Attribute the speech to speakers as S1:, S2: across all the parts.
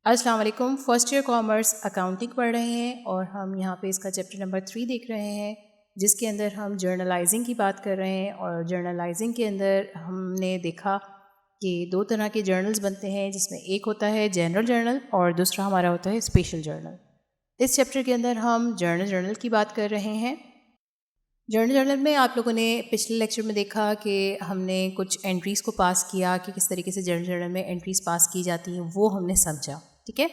S1: अस्सलाम वालेकुम। First year commerce accounting पढ़ रहे हैं और हम यहाँ पे इसका चैप्टर नंबर 3 देख रहे हैं, जिसके अंदर हम जर्नलाइजिंग की बात कर रहे हैं। और जर्नलाइजिंग के अंदर हमने देखा कि दो तरह के जर्नल्स बनते हैं, जिसमें एक होता है जनरल जर्नल और दूसरा हमारा होता है स्पेशल जर्नल। इस चैप्टर के अंदर हम जर्नल की बात कर रहे हैं। जर्नल में आप लोगों ने पिछले लेक्चर में देखा कि हमने कुछ एंट्रीज़ को पास किया कि किस तरीके से जर्नल में एंट्रीज़ पास की जाती हैं, वो हमने समझा। ठीक है,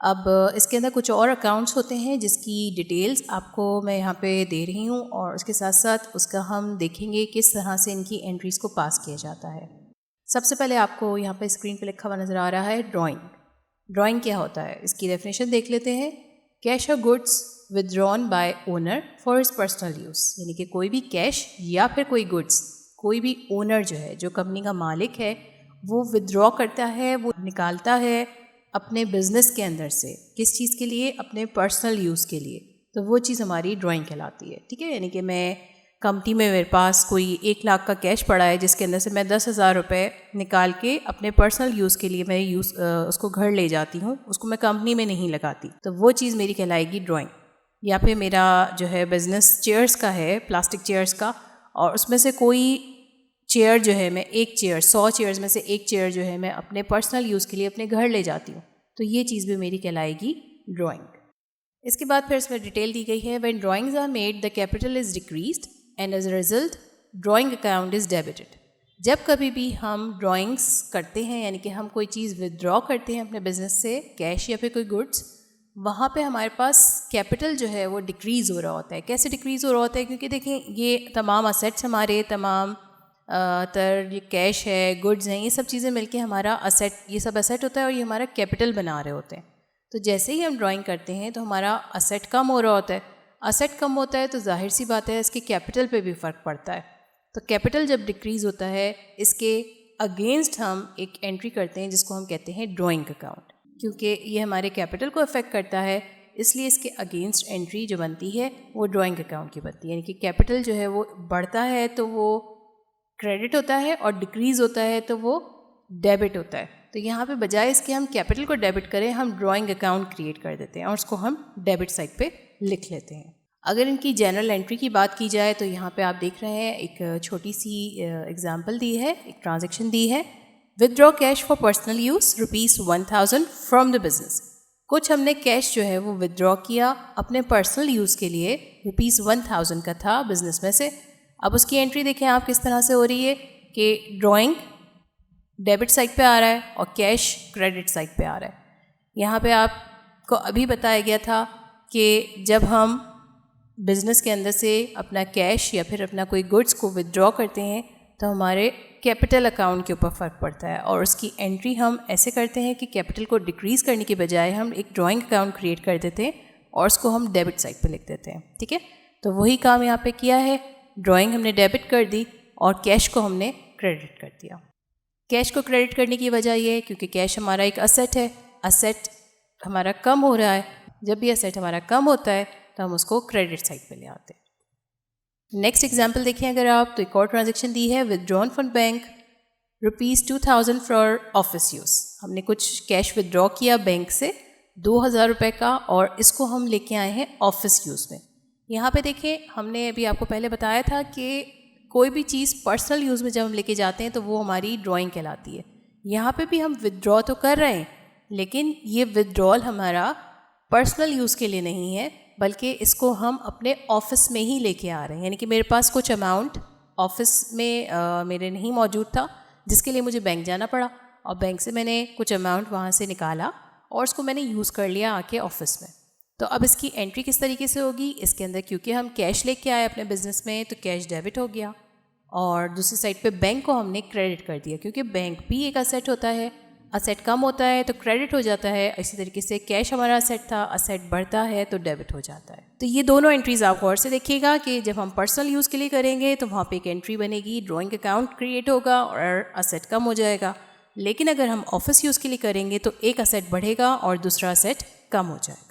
S1: अब इसके अंदर कुछ और अकाउंट्स होते हैं जिसकी डिटेल्स आपको मैं यहाँ पे दे रही हूँ, और उसके साथ साथ उसका हम देखेंगे किस तरह से इनकी एंट्रीज़ को पास किया जाता है। सबसे पहले आपको यहाँ पे स्क्रीन पे लिखा हुआ नज़र आ रहा है ड्राइंग। ड्राइंग क्या होता है, इसकी डेफिनेशन देख लेते हैं। कैश और goods withdrawn bye owner for his personal use, यानी कि कोई भी कैश या फिर कोई गुड्स, कोई भी ओनर जो है, जो कंपनी का मालिक है, वो विदड्रॉ करता है, वो निकालता है अपने बिजनेस के अंदर से। किस चीज़ के लिए? अपने पर्सनल यूज़ के लिए। तो वो चीज़ हमारी ड्राइंग कहलाती है। ठीक है, यानी कि मैं कंपनी में, मेरे पास कोई 1 लाख का कैश पड़ा है, जिसके अंदर से मैं 10,000 रुपये निकाल के अपने पर्सनल यूज़ के लिए मैं उसको घर ले जाती हूँ, उसको मैं कंपनी में नहीं लगाती, तो वो चीज़ मेरी कहलाएगी ड्राइंग। या फिर मेरा जो है बिज़नेस चेयर्स का है, प्लास्टिक चेयर्स का, और उसमें से कोई चेयर जो है, मैं एक चेयर 100 चेयर्स में से एक चेयर जो है मैं अपने पर्सनल यूज़ के लिए अपने घर ले जाती हूँ, तो ये चीज़ भी मेरी कहलाएगी ड्राइंग। इसके बाद फिर इसमें डिटेल दी गई है। When drawings are made the capital is decreased and as a result drawing account is debited. जब कभी भी हम ड्राइंग्स करते हैं, यानी कि हम कोई चीज़ विदड्रॉ करते हैं अपने बिजनेस से, कैश या फिर कोई गुड्स, वहाँ पे हमारे पास कैपिटल जो है वो डिक्रीज़ हो रहा होता है। कैसे डिक्रीज़ हो रहा होता है? क्योंकि देखें, ये तमाम असेट्स हमारे, तमाम ये कैश है, गुड्स हैं, ये सब चीज़ें मिलके हमारा असेट, ये सब असेट होता है और ये हमारा कैपिटल बना रहे होते हैं। तो जैसे ही हम ड्राइंग करते हैं तो हमारा असेट कम हो रहा होता है। असेट कम होता है तो जाहिर सी बात है इसके कैपिटल पे भी फ़र्क पड़ता है। तो कैपिटल जब डिक्रीज़ होता है, इसके अगेंस्ट हम एक एंट्री करते हैं जिसको हम कहते हैं ड्राइंग अकाउंट। क्योंकि ये हमारे कैपिटल को अफेक्ट करता है, इसलिए इसके अगेंस्ट एंट्री जो बनती है वो ड्राइंग अकाउंट की बनती है। यानी कि कैपिटल जो है वो बढ़ता है तो वो क्रेडिट होता है, और डिक्रीज़ होता है तो वो डेबिट होता है। तो यहाँ पे बजाय इसके हम कैपिटल को डेबिट करें, हम ड्राइंग अकाउंट क्रिएट कर देते हैं और उसको हम डेबिट साइड पे लिख लेते हैं। अगर इनकी जनरल एंट्री की बात की जाए तो यहाँ पे आप देख रहे हैं एक छोटी सी एग्जांपल दी है, एक ट्रांजैक्शन दी है। Withdraw cash for personal use ₹1000 from the business. कुछ हमने कैश जो है वो विदड्रॉ किया अपने पर्सनल यूज़ के लिए, ₹1000 का था बिजनेस में से। अब उसकी एंट्री देखें आप किस तरह से हो रही है कि ड्राइंग डेबिट साइड पे आ रहा है और कैश क्रेडिट साइड पे आ रहा है। यहाँ पे आपको अभी बताया गया था कि जब हम बिज़नेस के अंदर से अपना कैश या फिर अपना कोई गुड्स को विदड्रॉ करते हैं तो हमारे कैपिटल अकाउंट के ऊपर फ़र्क पड़ता है, और उसकी एंट्री हम ऐसे करते हैं कि कैपिटल को डिक्रीज़ करने के बजाय हम एक ड्राइंग अकाउंट क्रिएट कर देते हैं और उसको हम डेबिट साइड पे लिख देते हैं। ठीक है, तो वही काम यहाँ पे किया है। ड्राइंग हमने डेबिट कर दी और कैश को हमने क्रेडिट कर दिया। कैश को क्रेडिट करने की वजह ये है क्योंकि कैश हमारा एक असेट है, असेट हमारा कम हो रहा है। जब भी असेट हमारा कम होता है तो हम उसको क्रेडिट साइड पे ले आते हैं। नेक्स्ट एग्जांपल देखें अगर आप, तो एक और ट्रांजैक्शन दी है। Withdrawn from bank ₹2000 for office use. हमने कुछ कैश विदड्रॉ किया बैंक से 2000 रुपये का, और इसको हम लेके आए हैं ऑफिस यूज़ में। यहाँ पे देखें, हमने अभी आपको पहले बताया था कि कोई भी चीज़ पर्सनल यूज़ में जब हम लेके जाते हैं तो वो हमारी ड्राइंग कहलाती है। यहाँ पे भी हम विदड्रॉ तो कर रहे हैं, लेकिन ये विदड्रॉल हमारा पर्सनल यूज़ के लिए नहीं है, बल्कि इसको हम अपने ऑफिस में ही लेके आ रहे हैं। यानी कि मेरे पास कुछ अमाउंट ऑफिस में मेरे नहीं मौजूद था, जिसके लिए मुझे बैंक जाना पड़ा, और बैंक से मैंने कुछ अमाउंट वहाँ से निकाला और उसको मैंने यूज़ कर लिया आके ऑफिस में। तो अब इसकी एंट्री किस तरीके से होगी? इसके अंदर क्योंकि हम कैश लेके आए अपने बिजनेस में तो कैश डेबिट हो गया, और दूसरी साइड पे बैंक को हमने क्रेडिट कर दिया, क्योंकि बैंक भी एक असेट होता है। असेट कम होता है तो क्रेडिट हो जाता है, इसी तरीके से कैश हमारा असेट था, असेट बढ़ता है तो डेबिट हो जाता है। तो ये दोनों एंट्रीज आप गौर से देखिएगा कि जब हम पर्सनल यूज़ के लिए करेंगे तो वहाँ पे एक एंट्री बनेगी, ड्राइंग अकाउंट क्रिएट होगा और असेट कम हो जाएगा। लेकिन अगर हम ऑफिस यूज़ के लिए करेंगे तो एक असेट बढ़ेगा और दूसरा असेट कम हो जाएगा।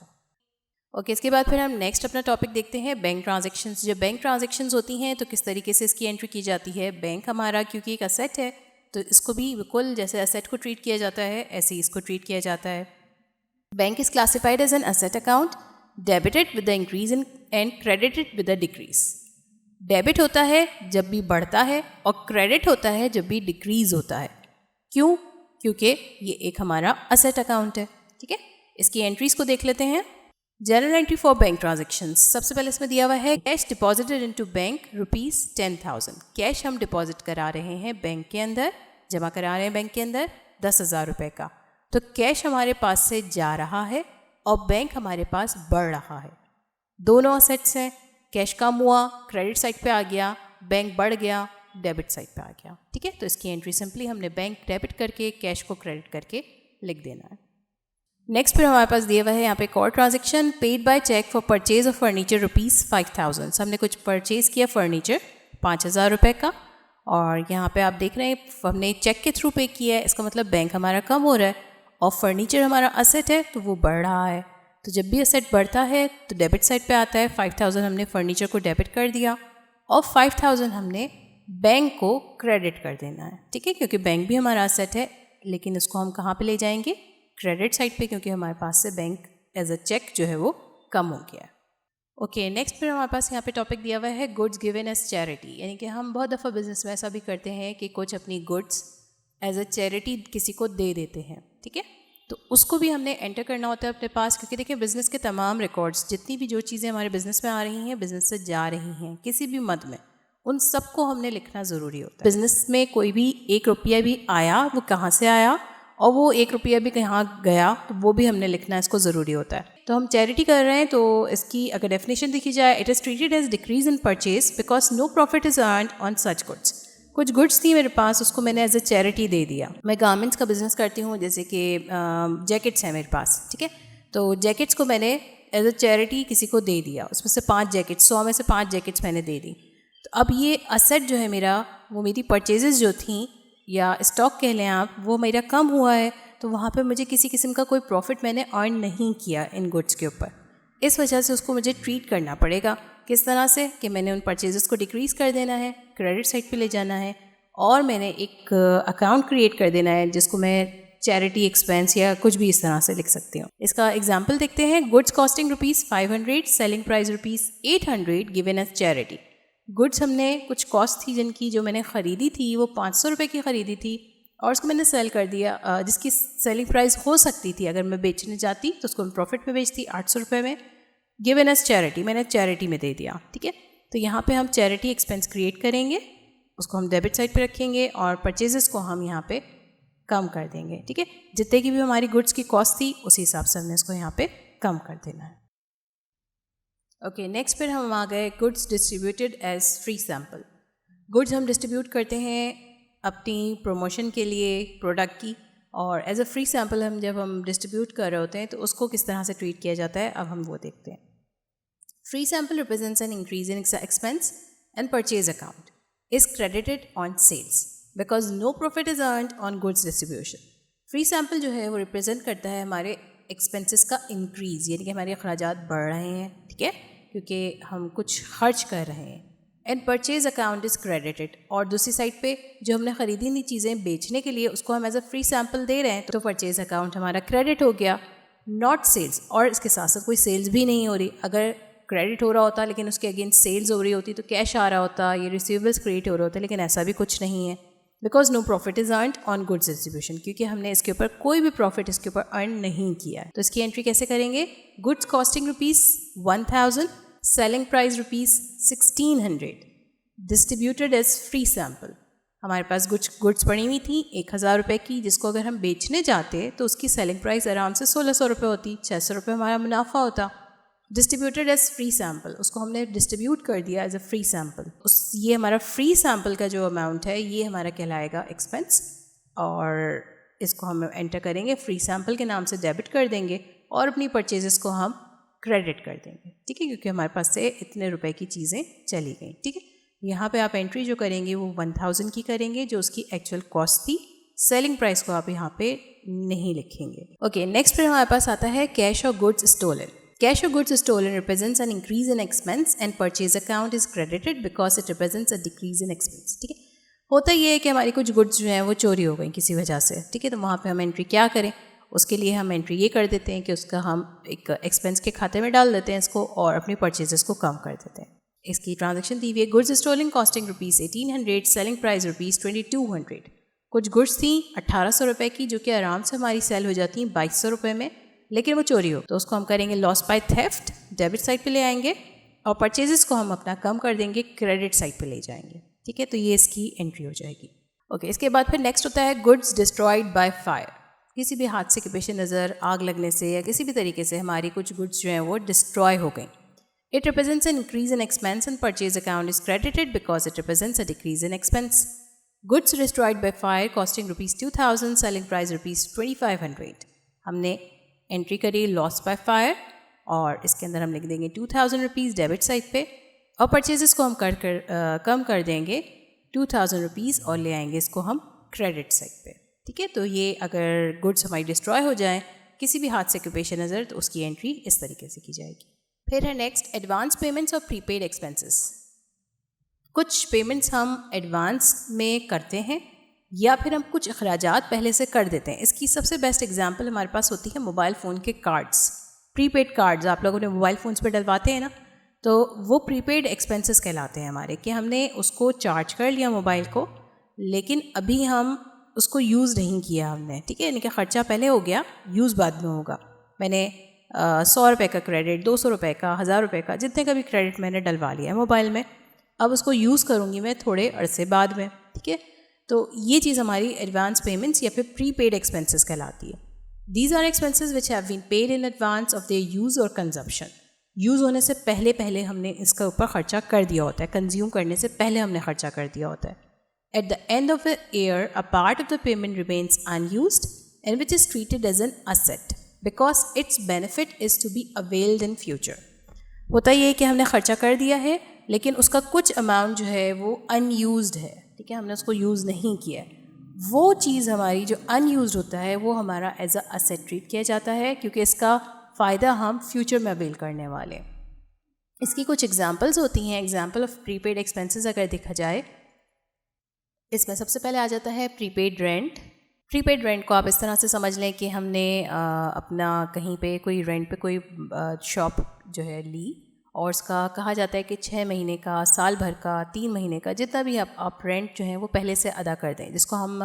S1: ओके, इसके बाद फिर हम नेक्स्ट अपना टॉपिक देखते हैं, बैंक ट्रांजैक्शंस। जब बैंक ट्रांजैक्शंस होती हैं तो किस तरीके से इसकी एंट्री की जाती है। बैंक हमारा क्योंकि एक असेट है तो इसको भी बिल्कुल जैसे असेट को ट्रीट किया जाता है ऐसे ही इसको ट्रीट किया जाता है। Bank is classified as an asset account, debited with the increase in and credited with the decrease. Debit होता है जब भी बढ़ता है और क्रेडिट होता है जब भी डिक्रीज होता है। क्यों? क्योंकि ये एक हमारा असेट अकाउंट है। ठीक है, इसकी एंट्रीज को देख लेते हैं। General entry for bank transactions, सबसे पहले इसमें दिया हुआ है cash deposited into bank ₹10,000। Cash हम डिपॉजिट करा रहे हैं बैंक के अंदर, जमा करा रहे हैं बैंक के अंदर 10,000 रुपये का। तो कैश हमारे पास से जा रहा है और बैंक हमारे पास बढ़ रहा है। दोनों असेट्स हैं, कैश कम हुआ, क्रेडिट साइड पे आ गया, बैंक बढ़ गया, डेबिट साइड पे आ गया। ठीक है, तो इसकी एंट्री सिंपली हमने बैंक डेबिट करके कैश को क्रेडिट करके लिख देना है। नेक्स्ट फिर हमारे पास दिया हुआ है यहाँ पे एक और transaction, paid by cheque for purchase of furniture ₹5,000। हमने कुछ परचेज किया फर्नीचर 5,000 रुपये का, और यहाँ पे आप देख रहे हैं हमने चेक के थ्रू पे किया है। इसका मतलब बैंक हमारा कम हो रहा है और फर्नीचर हमारा असेट है तो वो बढ़ रहा है। तो जब भी असेट बढ़ता है तो डेबिट साइड पे आता है। 5,000 हमने फर्नीचर को डेबिट कर दिया और 5,000 हमने बैंक को क्रेडिट कर देना है। ठीक है, क्योंकि बैंक भी हमारा असेट है, लेकिन उसको हम कहाँ पे ले जाएंगे? क्रेडिट साइड पे, क्योंकि हमारे पास से बैंक एज अ चेक जो है वो कम हो गया है। ओके, नेक्स्ट फिर हमारे पास यहाँ पे टॉपिक दिया हुआ है गुड्स गिवन एज चैरिटी। यानी कि हम बहुत दफ़ा बिजनेस में ऐसा भी करते हैं कि कुछ अपनी गुड्स एज अ चैरिटी किसी को दे देते हैं। ठीक है, तो उसको भी हमने एंटर करना होता है अपने पास, क्योंकि देखिए बिज़नेस के तमाम रिकॉर्ड्स, जितनी भी जो चीज़ें हमारे बिज़नेस में आ रही हैं, बिज़नेस से जा रही हैं किसी भी मद में, उन सबको हमने लिखना ज़रूरी होता है। बिज़नेस में कोई भी 1 रुपया भी आया, वो कहाँ से आया, और वो 1 रुपया भी कहाँ गया, तो वो भी हमने लिखना, इसको ज़रूरी होता है। तो हम चैरिटी कर रहे हैं, तो इसकी अगर डेफिनेशन देखी जाए, it is treated as decrease in purchase because no profit is earned on such goods. कुछ गुड्स थी मेरे पास, उसको मैंने एज अ चैरिटी दे दिया। मैं गारमेंट्स का बिज़नेस करती हूँ, जैसे कि जैकेट्स हैं मेरे पास। ठीक है, तो जैकेट्स को मैंने एज अ चैरिटी किसी को दे दिया। उसमें से 5 जैकेट्स, 100 में से 5 जैकेट्स मैंने दे दी। तो अब ये असेट जो है मेरा, वो मेरी परचेजेस जो थी या स्टॉक कह लें आप, वो मेरा कम हुआ है। तो वहाँ पे मुझे किसी किस्म का कोई प्रॉफिट मैंने अर्न नहीं किया इन गुड्स के ऊपर। इस वजह से उसको मुझे ट्रीट करना पड़ेगा। किस तरह से? कि मैंने उन परचेजेस को डिक्रीज़ कर देना है, क्रेडिट साइड पे ले जाना है, और मैंने एक अकाउंट क्रिएट कर देना है जिसको मैं चैरिटी एक्सपेंस या कुछ भी इस तरह से लिख सकती हूँ। इसका एग्जाम्पल देखते हैं। Goods costing ₹500, selling price ₹800 given as charity. Goods हमने कुछ कॉस्ट थी जिनकी, जो मैंने ख़रीदी थी वो 500 रुपये की ख़रीदी थी, और उसको मैंने सेल कर दिया, जिसकी सेलिंग प्राइस हो सकती थी अगर मैं बेचने जाती तो उसको मैं प्रॉफिट में बेचती 800 रुपये में। गिवन एज चैरिटी, मैंने चैरिटी में दे दिया। ठीक है, तो यहाँ पे हम चैरिटी एक्सपेंस क्रिएट करेंगे, उसको हम डेबिट साइड पे रखेंगे और परचेजेस को हम यहाँ पे कम कर देंगे। ठीक है, जितने की भी हमारी गुड्स की कॉस्ट थी उसी हिसाब से हमने इसको यहाँ पे कम कर देना है। ओके, नेक्स्ट फिर हम आ गए goods distributed as free sample. Goods हम डिस्ट्रीब्यूट करते हैं अपनी प्रमोशन के लिए प्रोडक्ट की, और एज अ फ्री सैम्पल जब हम डिस्ट्रीब्यूट कर रहे होते हैं तो उसको किस तरह से ट्रीट किया जाता है, अब हम वो देखते हैं। Free sample represents an increase in expense and purchase account is credited on sales because no profit is earned on goods distribution. Free sample जो है वो रिप्रेजेंट करता है हमारे एक्सपेंसेस का इंक्रीज़, यानी कि हमारे अखराजात बढ़ रहे हैं। ठीक है, क्योंकि हम कुछ खर्च कर रहे हैं। And purchase account is credited, और दूसरी साइड पे जो हमने ख़रीदी नहीं चीज़ें बेचने के लिए उसको हम एज अ फ्री सैम्पल दे रहे हैं, तो परचेज अकाउंट हमारा क्रेडिट हो गया, नॉट सेल्स। और इसके साथ साथ कोई सेल्स भी नहीं हो रही। अगर क्रेडिट हो रहा होता लेकिन उसके अगेंस्ट सेल्स हो रही होती तो कैश आ रहा होता, ये रिसीवेबल्स क्रिएट हो रहे होते, लेकिन ऐसा भी कुछ नहीं है। Because no profit is earned on goods distribution, क्योंकि हमने इसके ऊपर कोई भी प्रॉफिट इसके ऊपर अर्न नहीं किया है। तो इसकी एंट्री कैसे करेंगे? Goods costing ₹1,000, selling price ₹1,600, distributed as free sample. हमारे पास गुड्स पड़ी हुई थी 1,000 रुपये की, जिसको अगर हम बेचने जाते तो उसकी सेलिंग प्राइस आराम से 1,600 रुपये होती, 600 रुपये हमारा मुनाफा होता। डिस्ट्रीब्यूटेड एज फ्री सैम्पल, उसको हमने डिस्ट्रीब्यूट कर दिया एज अ फ्री सैम्पल। ये हमारा फ्री सैम्पल का जो अमाउंट है ये हमारा कहलाएगा एक्सपेंस, और इसको हम एंटर करेंगे, फ्री सैम्पल के नाम से डेबिट कर देंगे और अपनी परचेजेस को हम क्रेडिट कर देंगे। ठीक है, क्योंकि हमारे पास से इतने रुपए की चीज़ें चली गई। ठीक है, यहाँ पे आप एंट्री जो करेंगे वो 1,000 की करेंगे, जो उसकी एक्चुअल कॉस्ट थी। सेलिंग प्राइस को आप यहाँ पे नहीं लिखेंगे। ओके, नेक्स्ट फिर हमारे पास आता है कैश और goods stolen. Cash or goods stolen represents an increase in expense and purchase account is credited because it represents a decrease in expense. ठीक है, होता ये है कि हमारी कुछ गुड्स जो हैं वो चोरी हो गई किसी वजह से। ठीक है, तो वहाँ पे हम एंट्री क्या करें? उसके लिए हम एंट्री ये कर देते हैं कि उसका हम एक एक्सपेंस के खाते में डाल देते हैं इसको और अपनी परचेजेस को कम कर देते हैं। इसकी ट्रांजैक्शन दी हुई है, goods stolen costing ₹1800, selling price ₹2200। कुछ गुड्स थी 1800 रुपये की जो कि आराम से हमारी सेल हो जाती हैं 2200 रुपये में, लेकिन वो चोरी हो, तो उसको हम करेंगे loss by theft, debit side पे ले आएंगे और परचेजेस को हम अपना कम कर देंगे, क्रेडिट साइड पे ले जाएंगे। ठीक है, तो ये इसकी एंट्री हो जाएगी। ओके, इसके बाद फिर नेक्स्ट होता है गुड्स डिस्ट्रॉयड बाय फायर। किसी भी हादसे के पेश नज़र आग लगने से या किसी भी तरीके से हमारी कुछ गुड्स जो हैं वो डिस्ट्रॉय हो गई। It represents an increase in expense and purchase account is credited because it represents a decrease in expense. Goods destroyed by fire costing ₹2000, selling price ₹2500। हमने एंट्री करी लॉस बाय फायर और इसके अंदर हम लिख देंगे ₹2000 डेबिट साइड पे और परचेजेस को हम कम कर देंगे ₹2000 और ले आएंगे इसको हम क्रेडिट साइड पे। ठीक है, तो ये अगर गुड्स हमारी डिस्ट्रॉय हो जाएं किसी भी हादसे के पेश नज़र तो उसकी एंट्री इस तरीके से की जाएगी। फिर है नेक्स्ट एडवांस पेमेंट्स और प्रीपेड एक्सपेंसेस। कुछ पेमेंट्स हम एडवांस में करते हैं या फिर हम कुछ अखराजात पहले से कर देते हैं। इसकी सबसे बेस्ट एग्जांपल हमारे पास होती है मोबाइल फ़ोन के कार्ड्स। प्रीपेड कार्ड्स आप लोगों ने मोबाइल फ़ोन्स पे डलवाते हैं ना, तो वो प्रीपेड एक्सपेंसेस कहलाते हैं हमारे, कि हमने उसको चार्ज कर लिया मोबाइल को लेकिन अभी हम उसको यूज़ नहीं किया हमने। ठीक है, यानी कि ख़र्चा पहले हो गया, यूज़ बाद में होगा। मैंने 100 रुपये का क्रेडिट, 200 रुपये का, 1000 रुपये का, जितने का भी क्रेडिट मैंने डलवा लिया है मोबाइल में, अब उसको यूज़ करूँगी मैं थोड़े अरसे बाद में। ठीक है, तो ये चीज़ हमारी एडवांस पेमेंट्स या फिर प्रीपेड एक्सपेंसेस कहलाती है। These are expenses which have been paid in advance of their use or consumption. Use होने से पहले हमने इसका ऊपर ख़र्चा कर दिया होता है, कंज्यूम करने से पहले हमने ख़र्चा कर दिया होता है। At the end of the year, a part of the payment remains unused and which is treated as an asset because its benefit is to be availed in future. होता ये है कि हमने ख़र्चा कर दिया है लेकिन उसका कुछ अमाउंट जो है वो अनयूज्ड है। ठीक है, हमने उसको यूज़ नहीं किया है। वो चीज़ हमारी जो अनयूज्ड होता है वो हमारा एज अ असेट ट्रीट किया जाता है क्योंकि इसका फ़ायदा हम फ्यूचर में अवेल करने वाले। इसकी कुछ एग्जांपल्स होती हैं। एग्जांपल ऑफ प्रीपेड एक्सपेंसेस अगर देखा जाए, इसमें सबसे पहले आ जाता है प्रीपेड रेंट। प्रीपेड रेंट को आप इस तरह से समझ लें कि हमने अपना कहीं पे कोई रेंट पे कोई शॉप जो है ली और उसका कहा जाता है कि 6 महीने का, साल भर का, 3 महीने का, जितना भी आप रेंट जो है वो पहले से अदा कर दें, जिसको हम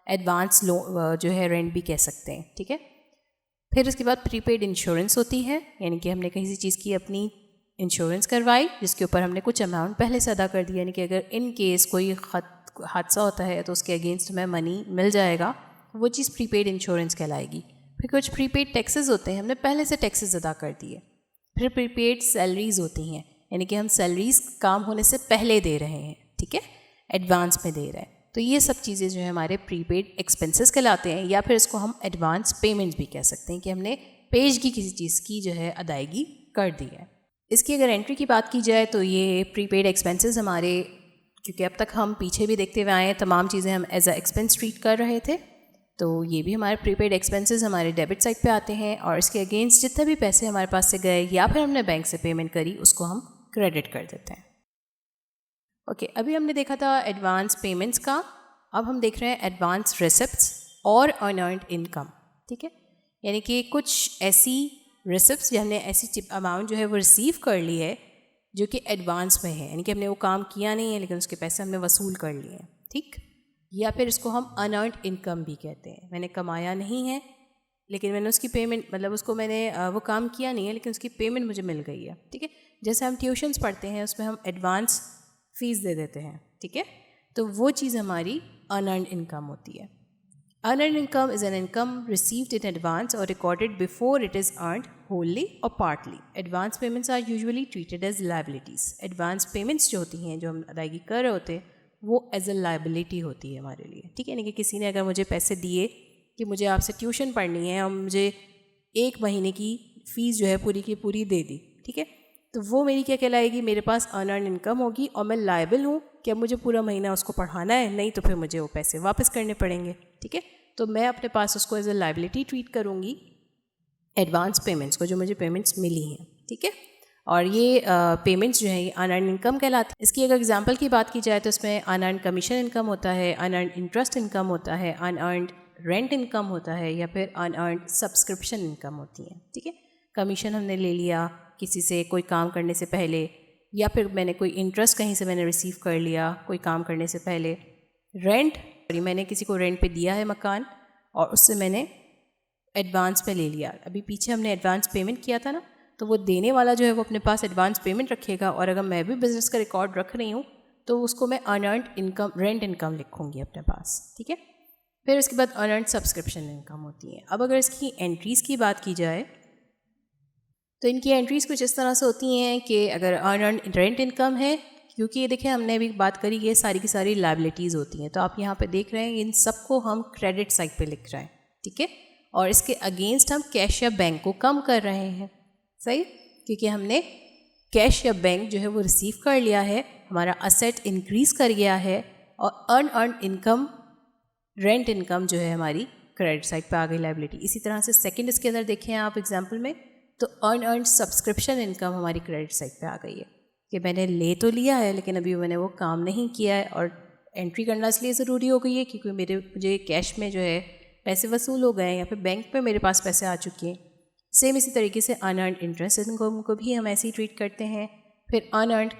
S1: एडवांस जो है रेंट भी कह सकते हैं। ठीक है, फिर उसके बाद प्रीपेड इंश्योरेंस होती है, यानी कि हमने किसी चीज़ की अपनी इंश्योरेंस करवाई जिसके ऊपर हमने कुछ अमाउंट पहले से अदा कर दिया, यानी कि अगर इन केस कोई हादसा होता है तो उसके अगेंस्ट हमें मनी मिल जाएगा, वो चीज़ प्रीपेड इंश्योरेंस कहलाएगी। फिर कुछ प्रीपेड टैक्सेस होते हैं, हमने पहले से टैक्सेस अदा कर दिए। फिर प्रीपेड सैलरीज़ होती हैं, यानी कि हम सैलरीज़ काम होने से पहले दे रहे हैं। ठीक है, एडवांस में दे रहे हैं। तो ये सब चीज़ें जो है हमारे प्रीपेड एक्सपेंसेस कहलाते हैं, या फिर इसको हम एडवांस पेमेंट्स भी कह सकते हैं कि हमने पेशगी किसी चीज़ की जो है अदायगी कर दी है। इसकी अगर एंट्री की बात की जाए तो ये प्रीपेड एक्सपेंसेस हमारे, क्योंकि अब तक हम पीछे भी देखते हुए आए हैं तमाम चीज़ें हम एज अ एक्सपेंस ट्रीट कर रहे थे, तो ये भी हमारे प्रीपेड एक्सपेंसेस हमारे डेबिट साइड पे आते हैं और इसके अगेंस्ट जितने भी पैसे हमारे पास से गए या फिर हमने बैंक से पेमेंट करी उसको हम क्रेडिट कर देते हैं। ओके, अभी हमने देखा था एडवांस पेमेंट्स का, अब हम देख रहे हैं एडवांस रिसिप्ट्स और अनअर्न्ड इनकम। ठीक है, यानी कि कुछ ऐसी रिसिप्ट्स या हमने ऐसी अमाउंट जो है वो रिसीव कर ली है जो कि एडवांस में है, यानी कि हमने वो काम किया नहीं है लेकिन उसके पैसे हमने वसूल कर लिए हैं। ठीक, या फिर इसको हम अनअर्न्ड इनकम भी कहते हैं। मैंने कमाया नहीं है लेकिन मैंने उसकी पेमेंट, मतलब उसको मैंने वो काम किया नहीं है लेकिन उसकी पेमेंट मुझे मिल गई है। ठीक है, जैसे हम ट्यूशन्स पढ़ते हैं उसमें हम एडवांस फ़ीस दे देते हैं। ठीक है, तो वो चीज़ हमारी अनअर्न्ड इनकम होती है। Unearned income is an income received in advance or recorded before it is earned wholly or partly. Advance payments are usually treated as liabilities. Advance payments जो होती हैं, जो हम अदायगी कर रहे होते हैं, वो एज अ लाइबिलिटी होती है हमारे लिए। ठीक है, यानी कि किसी ने अगर मुझे पैसे दिए कि मुझे आपसे ट्यूशन पढ़नी है और मुझे 1 महीने की फ़ीस जो है पूरी की पूरी दे दी। ठीक है, तो वो मेरी क्या कहलाएगी, मेरे पास अनअर्न्ड इनकम होगी और मैं लायबल हूँ कि अब मुझे पूरा महीना उसको पढ़ाना है, नहीं तो फिर मुझे वो पैसे वापस करने पड़ेंगे। ठीक है, तो मैं अपने पास उसको एज अ लायबिलिटी ट्रीट करूँगी एडवांस पेमेंट्स को, जो मुझे पेमेंट्स मिली हैं। ठीक है, और ये पेमेंट्स जो है ये अनअर्न्ड इनकम कहलाती है। इसकी अगर एग्जांपल की बात की जाए तो इसमें अनअर्न्ड कमीशन इनकम होता है, अनअर्न्ड इंटरेस्ट इनकम होता है, अनअर्न्ड रेंट इनकम होता है या फिर अनअर्न्ड सब्सक्रिप्शन इनकम होती है। ठीक है, कमीशन हमने ले लिया किसी से कोई काम करने से पहले, या फिर मैंने कोई इंटरेस्ट कहीं से मैंने रिसीव कर लिया कोई काम करने से पहले। रेंट, मैंने किसी को रेंट पे दिया है मकान और उससे मैंने एडवांस पे ले लिया। अभी पीछे हमने एडवांस पेमेंट किया था ना, तो वो देने वाला जो है वो अपने पास एडवांस पेमेंट रखेगा, और अगर मैं भी बिज़नेस का रिकॉर्ड रख रही हूँ तो उसको मैं अनअर्न्ड इनकम, रेंट इनकम लिखूँगी अपने पास। ठीक है, फिर उसके बाद अनअर्न्ड सब्सक्रिप्शन इनकम होती है। अब अगर इसकी एंट्रीज़ की बात की जाए तो इनकी एंट्रीज़ कुछ इस तरह से होती हैं कि अगर अनअर्न्ड रेंट इनकम है, क्योंकि ये देखिए हमने अभी बात करी ये सारी की सारी लायबिलिटीज़ होती हैं, तो आप यहाँ पे देख रहे हैं इन सबको हम क्रेडिट साइड पे लिख रहे हैं। ठीक है, और इसके अगेंस्ट हम कैश या बैंक को कम कर रहे हैं। सही, क्योंकि हमने कैश या बैंक जो है वो रिसीव कर लिया है, हमारा असेट इंक्रीज़ कर गया है, और अनअर्न्ड इनकम, रेंट इनकम जो है हमारी क्रेडिट साइड पे आ गई लायबिलिटी। इसी तरह से सेकंड इसके अंदर देखें आप एग्जांपल में, तो अनअर्न्ड सब्सक्रिप्शन इनकम हमारी क्रेडिट साइड पे आ गई है कि मैंने ले तो लिया है लेकिन अभी मैंने वो काम नहीं किया है, और एंट्री करना इसलिए ज़रूरी हो गई है क्योंकि मुझे कैश में जो है पैसे वसूल हो गए हैं या फिर बैंक पे मेरे पास पैसे आ चुके हैं। सेम इसी तरीके से अनअर्न्ड इंटरेस्ट इनकम को भी हम ऐसे ही ट्रीट करते हैं। फिर अनअर्न्ड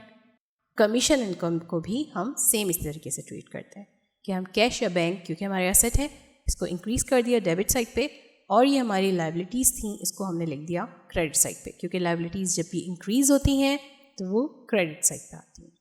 S1: कमीशन इनकम को भी हम सेम इस तरीके से ट्रीट करते हैं कि हम कैश या बैंक, क्योंकि हमारे एसेट है, इसको इंक्रीज़ कर दिया डेबिट साइड पे, और ये हमारी लायबिलिटीज़ थी, इसको हमने लिख दिया क्रेडिट साइड पे, क्योंकि लायबिलिटीज़ जब भी इंक्रीज़ होती हैं तो वो क्रेडिट साइड पे आती हैं।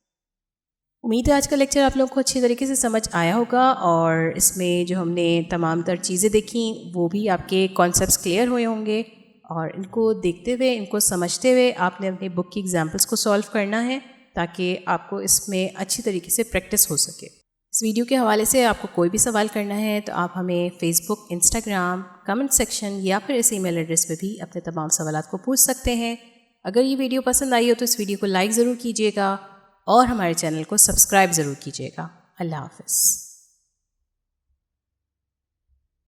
S1: उम्मीद है आज का लेक्चर आप लोगों को अच्छी तरीके से समझ आया होगा, और इसमें जो हमने तमाम तर चीज़ें देखी वो भी आपके कॉन्सेप्ट्स क्लियर हुए होंगे, और इनको देखते हुए, इनको समझते हुए आपने अपनी बुक की एग्जाम्पल्स को सॉल्व करना है ताकि आपको इसमें अच्छी तरीके से प्रैक्टिस हो सके। इस वीडियो के हवाले से आपको कोई भी सवाल करना है तो आप हमें फेसबुक, इंस्टाग्राम, कमेंट सेक्शन या फिर इस ईमेल एड्रेस पे भी अपने तमाम सवालात को पूछ सकते हैं। अगर ये वीडियो पसंद आई हो तो इस वीडियो को लाइक ज़रूर कीजिएगा और हमारे चैनल को सब्सक्राइब ज़रूर कीजिएगा। अल्लाह हाफ़िज़।